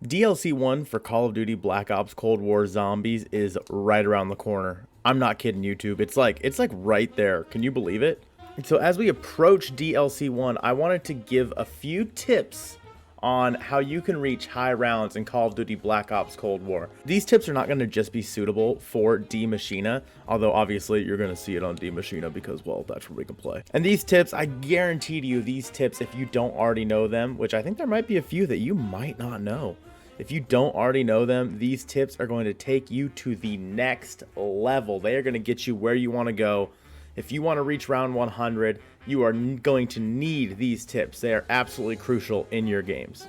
DLC 1 for Call of Duty Black Ops Cold War Zombies is right around the corner. I'm not kidding, YouTube. It's like right there. Can you believe it? And so as we approach DLC 1, I wanted to give a few tips on how you can reach high rounds in Call of Duty Black Ops Cold War. These tips are not going to just be suitable for D Machina, although obviously you're going to see it on D Machina because, well, that's where we can play. And these tips, I guarantee to you, these tips, if you don't already know them, which I think there might be a few that you might not know. If you don't already know them, these tips are going to take you to the next level. They are going to get you where you want to go. If you want to reach round 100, you are going to need these tips. They are absolutely crucial in your games.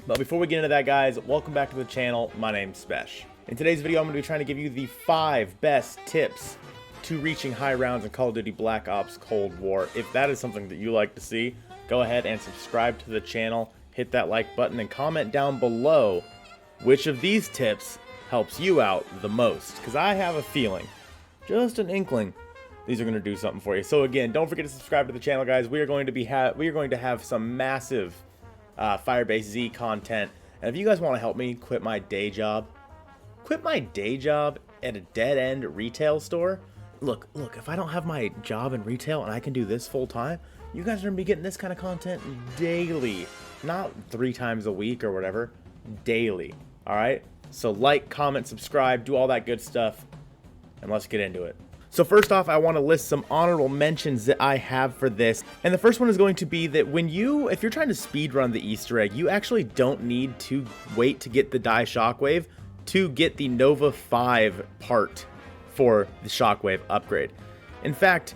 But before we get into that, guys, welcome back to the channel. My name's Spesh. In today's video, I'm going to be trying to give you the 5 best tips to reaching high rounds in Call of Duty Black Ops Cold War. If that is something that you like to see, go ahead and subscribe to the channel. Hit that like button and comment down below which of these tips helps you out the most, because I have a feeling, just an inkling, these are going to do something for you. So again, don't forget to subscribe to the channel, guys. We are going to have some massive Firebase Z content, and if you guys want to help me quit my day job at a dead-end retail store, look, if I don't have my job in retail and I can do this full time, you guys are going to be getting this kind of content daily. Not 3 times a week or whatever, daily. All right, so like, comment, subscribe, do all that good stuff, and let's get into it. So first off, I want to list some honorable mentions that I have for this, and the first one is going to be that if you're trying to speedrun the Easter egg, you actually don't need to wait to get the Die Shockwave to get the Nova 5 part for the Shockwave upgrade. In fact,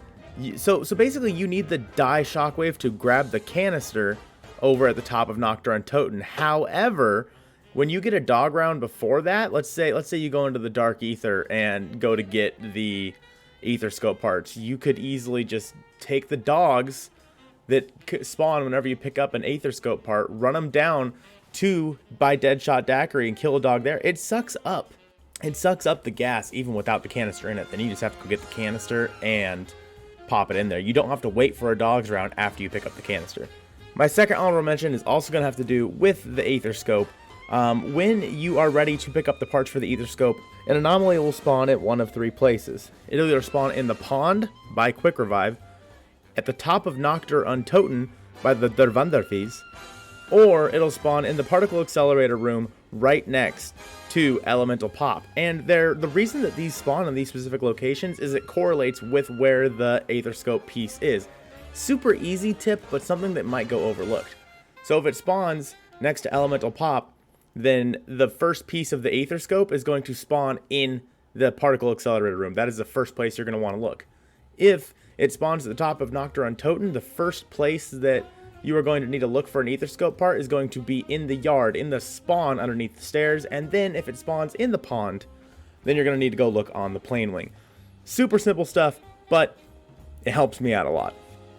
so basically you need the Die Shockwave to grab the canister over at the top of Nocturne Toten. However, when you get a dog round before that, let's say you go into the Dark Ether and go to get the Ether Scope parts, you could easily just take the dogs that spawn whenever you pick up an Ether Scope part, run them down to buy Deadshot Daiquiri and kill a dog there. It sucks up the gas even without the canister in it. Then you just have to go get the canister and pop it in there. You don't have to wait for a dog's round after you pick up the canister. My second honorable mention is also going to have to do with the Aether Scope. When you are ready to pick up the parts for the Aether Scope, an anomaly will spawn at one of 3 places. It'll either spawn in the pond by Quick Revive, at the top of Nocturne Toten by the Dervanderfies, or it'll spawn in the Particle Accelerator room right next to Elemental Pop. And the reason that these spawn in these specific locations is it correlates with where the Aether Scope piece is. Super easy tip, but something that might go overlooked. So if it spawns next to Elemental Pop, then the first piece of the Aether Scope is going to spawn in the Particle Accelerator room. That is the first place you're going to want to look. If it spawns at the top of Nocturne Toten, the first place that you are going to need to look for an Aether Scope part is going to be in the yard, in the spawn underneath the stairs, and then if it spawns in the pond, then you're going to need to go look on the plane wing. Super simple stuff, but it helps me out a lot.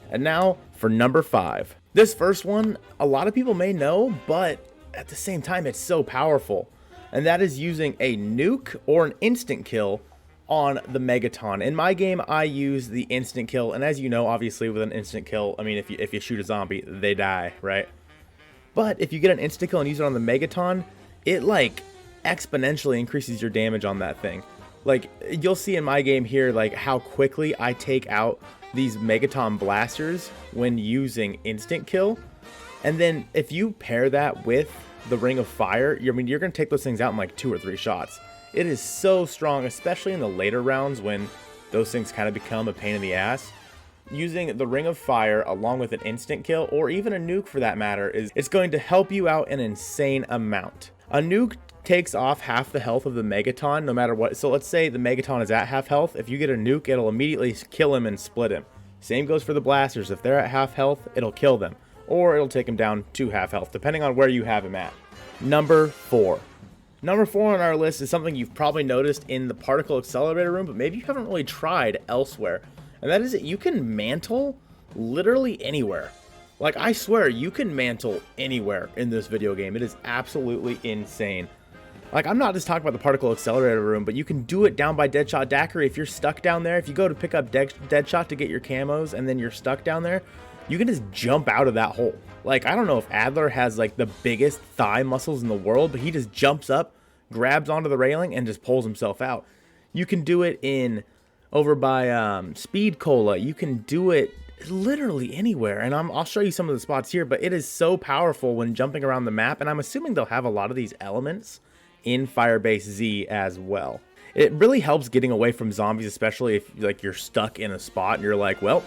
And now for number 5. This first one, a lot of people may know, but at the same time, it's so powerful. And that is using a nuke or an instant kill on the Megaton. In my game, I use the instant kill. And as you know, obviously with an instant kill, I mean, if you shoot a zombie, they die, right? But if you get an instant kill and use it on the Megaton, it like exponentially increases your damage on that thing. Like you'll see in my game here, like how quickly I take out these Megaton blasters when using instant kill. And then if you pair that with the Ring of Fire, you're going to take those things out in like 2 or 3 shots. It is so strong, especially in the later rounds when those things kind of become a pain in the ass. Using the Ring of Fire along with an instant kill, or even a nuke for that matter, it's going to help you out an insane amount. A nuke takes off half the health of the Megaton no matter what. So let's say the Megaton is at half health. If you get a nuke, it'll immediately kill him and split him. Same goes for the blasters. If they're at half health, it'll kill them, or it'll take him down to half health, depending on where you have him at. Number 4. Number 4 on our list is something you've probably noticed in the Particle Accelerator room, but maybe you haven't really tried elsewhere. And that is that you can mantle literally anywhere. Like, I swear, you can mantle anywhere in this video game. It is absolutely insane. Like, I'm not just talking about the Particle Accelerator room, but you can do it down by Deadshot Daiquiri if you're stuck down there. If you go to pick up Deadshot to get your camos and then you're stuck down there, you can just jump out of that hole. Like, I don't know if Adler has like the biggest thigh muscles in the world, but he just jumps up, grabs onto the railing, and just pulls himself out. You can do it in over by Speed Cola. You can do it literally anywhere, and I'll show you some of the spots here, but it is so powerful when jumping around the map, and I'm assuming they'll have a lot of these elements in Firebase Z as well. It really helps getting away from zombies, especially if like you're stuck in a spot and you're like, well,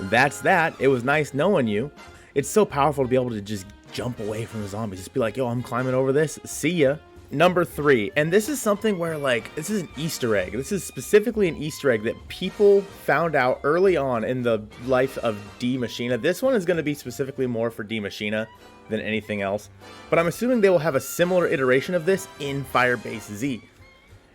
that's that. It was nice knowing you. It's so powerful to be able to just jump away from the zombies. Just be like, yo, I'm climbing over this. See ya. Number 3, and this is something where like, this is an Easter egg. This is specifically an Easter egg that people found out early on in the life of D Machina. This one is going to be specifically more for D Machina than anything else, but I'm assuming they will have a similar iteration of this in Firebase Z.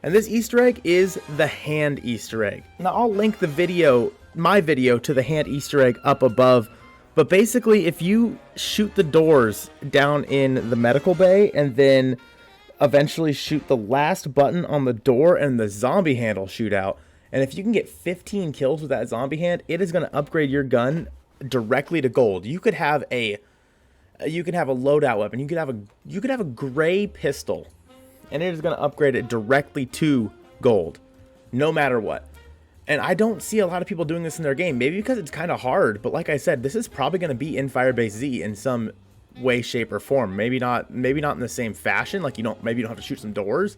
And this Easter egg is the hand Easter egg. Now I'll link the video, my video, to the hand Easter egg up above. But basically, if you shoot the doors down in the medical bay and then eventually shoot the last button on the door and the zombie hand will shoot out, and if you can get 15 kills with that zombie hand, it is going to upgrade your gun directly to gold. You could have a loadout weapon. You could have a gray pistol, and it is going to upgrade it directly to gold, no matter what. And I don't see a lot of people doing this in their game, maybe because it's kind of hard, but like I said, this is probably going to be in Firebase Z in some way, shape, or form. Maybe not in the same fashion, like maybe you don't have to shoot some doors,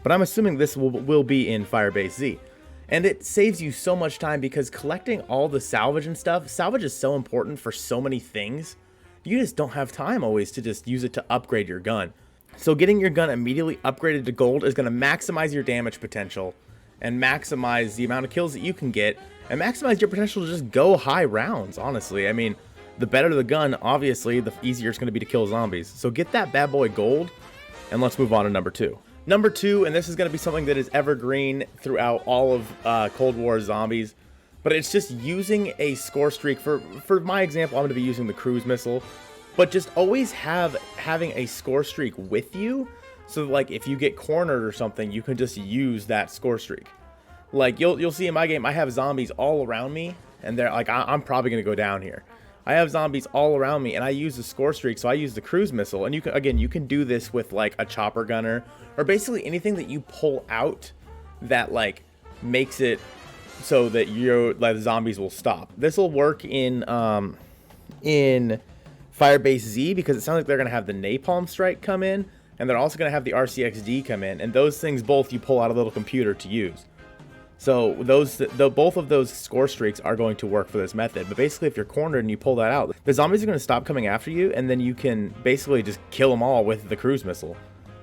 but I'm assuming this will be in Firebase Z. And it saves you so much time because collecting all the salvage and stuff, salvage is so important for so many things. You just don't have time always to just use it to upgrade your gun. So getting your gun immediately upgraded to gold is going to maximize your damage potential and maximize the amount of kills that you can get and maximize your potential to just go high rounds, honestly. I mean, the better the gun, obviously, the easier it's going to be to kill zombies. So get that bad boy gold, and let's move on to number 2. Number 2, and this is going to be something that is evergreen throughout all of Cold War zombies, but it's just using a score streak. For my example, I'm going to be using the cruise missile, but just always having a score streak with you, so like if you get cornered or something, you can just use that score streak. Like you'll see in my game, I have zombies all around me, and they're like, I'm probably going to go down here. I have zombies all around me, and I use the score streak, so I use the cruise missile. And you can do this with like a chopper gunner, or basically anything that you pull out that like makes it so that the zombies will stop. This will work in Firebase Z because it sounds like they're gonna have the napalm strike come in, and they're also gonna have the RCXD come in, and those things both you pull out a little computer to use. So both of those score streaks are going to work for this method. But basically, if you're cornered and you pull that out, the zombies are going to stop coming after you, and then you can basically just kill them all with the cruise missile.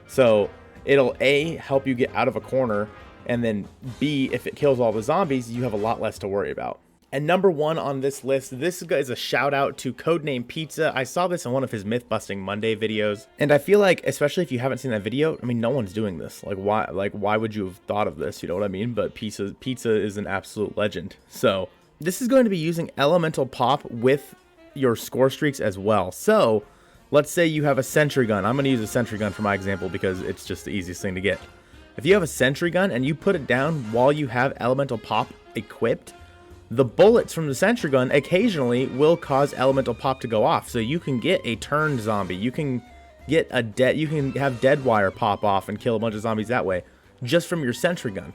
So it'll A, help you get out of a corner, and then B, if it kills all the zombies, you have a lot less to worry about. And number 1 on this list, this is a shout out to Codename Pizza. I saw this in one of his Myth-Busting Monday videos, and I feel like, especially if you haven't seen that video, I mean, no one's doing this. Like, why would you have thought of this? You know what I mean? But Pizza is an absolute legend. So this is going to be using Elemental Pop with your score streaks as well. So let's say you have a sentry gun. I'm going to use a sentry gun for my example because it's just the easiest thing to get. If you have a sentry gun and you put it down while you have Elemental Pop equipped, the bullets from the sentry gun occasionally will cause Elemental Pop to go off. So you can get a turned zombie. You can get you can have dead wire pop off and kill a bunch of zombies that way, just from your sentry gun.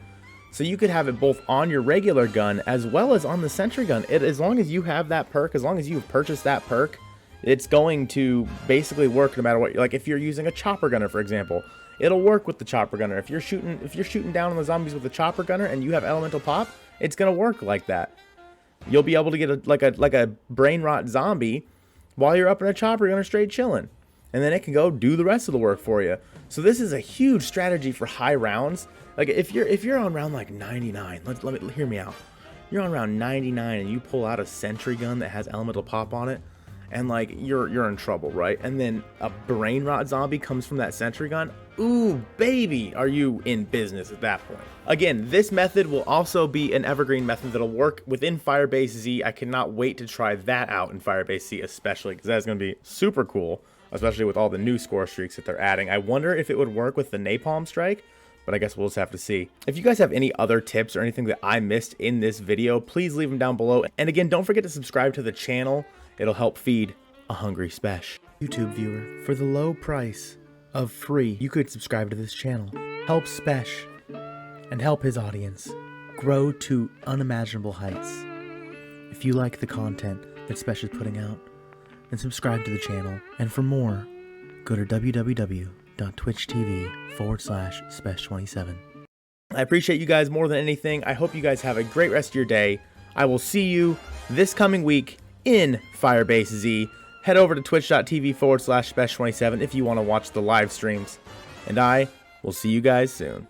So you could have it both on your regular gun as well as on the sentry gun. As long as you have that perk, as long as you've purchased that perk, it's going to basically work no matter what. Like if you're using a chopper gunner, for example, it'll work with the chopper gunner. If you're shooting down on the zombies with the chopper gunner and you have Elemental Pop, it's gonna work like that. You'll be able to get a brain rot zombie while you're up in a chopper gunner straight chilling, and then it can go do the rest of the work for you. So this is a huge strategy for high rounds. Like if you're on round like 99, hear me out. You're on round 99 and you pull out a sentry gun that has Elemental Pop on it, and like you're in trouble, right? And then a brain rot zombie comes from that sentry gun. Ooh, baby, are you in business at that point? Again, this method will also be an evergreen method that'll work within Firebase Z. I cannot wait to try that out in Firebase Z, especially because that's going to be super cool, especially with all the new score streaks that they're adding. I wonder if it would work with the napalm strike, but I guess we'll just have to see. If you guys have any other tips or anything that I missed in this video, please leave them down below. And again, don't forget to subscribe to the channel. It'll help feed a hungry Spesh. YouTube viewer, for the low price of free, you could subscribe to this channel. Help Spesh and help his audience grow to unimaginable heights. If you like the content that Spesh is putting out, then subscribe to the channel. And for more, go to www.twitch.tv/Spesh27. I appreciate you guys more than anything. I hope you guys have a great rest of your day. I will see you this coming week in Firebase Z. Head over to twitch.tv/Spesh27 if you want to watch the live streams. And I will see you guys soon.